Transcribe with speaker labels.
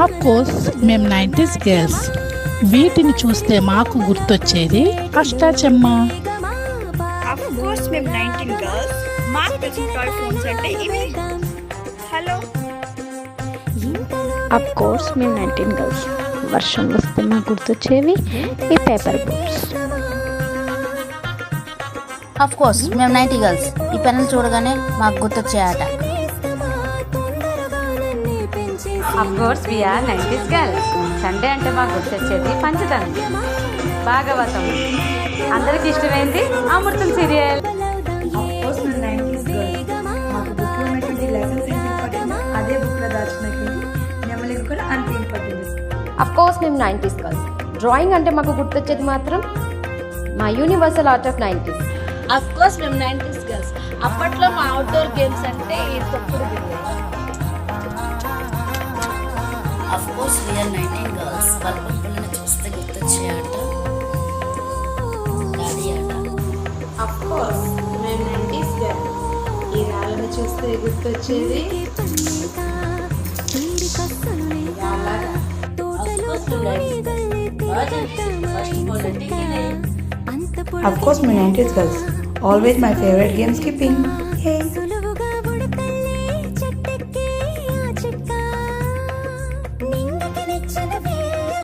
Speaker 1: Of course మేము 90s girls. వీటిని చూస్తే మాకు గుర్తొచ్చేది అష్టాచెమ్మ.
Speaker 2: ఆఫ్ కోర్స్ మేము 19 గర్ల్స్. మాకు తెలిసిన టాయ్ ఫోన్స్ అంటే ఇవి. హలో.
Speaker 3: అఫ్ కోర్స్ మేము 19 గర్ల్స్. వర్షం వస్తే మాకు గుర్తొచ్చేవి ఈ పేపర్ బోట్స్.
Speaker 4: ఆఫ్ కోర్స్ మేము 90 గర్ల్స్. ఈ పెన్నులు చూడగానే మాకు గుర్తొచ్చే ఆట.
Speaker 5: Of course we are 90s girls. Sunday అంటే మాకు గుర్తొచ్చేది పంచతంత్రం, భాగవతం, అందరికి ఇష్టమైంది అమృతం సీరియల్.
Speaker 2: అదే బుక్ లో దాచినట్టు నెమలికి కూడా అంత ఇంపార్టెన్స్.
Speaker 6: అఫ్ కోర్స్ మేము 90s గర్ల్స్. డ్రాయింగ్ అంటే మాకు గుర్తొచ్చేది మాత్రం మా universal art of 90s.
Speaker 7: Of course మేము 90s గర్ల్స్. అప్పట్లో మా అవుట్డోర్ గేమ్స్ అంటే ఈ తొక్కుడు బిళ్ళ.
Speaker 4: Of course we are 19 girls. బల్బం పిల్లని చూస్తే గుర్తొచ్చే ఆట గాడి ఆట.
Speaker 7: అఫ్ కోర్స్ మేము 90s గర్ల్స్. ఈ రాళ్ళని చూస్తే గుర్తొచ్చేది
Speaker 2: Of course, my 90s girls. Always my favorite game skipping. Yay.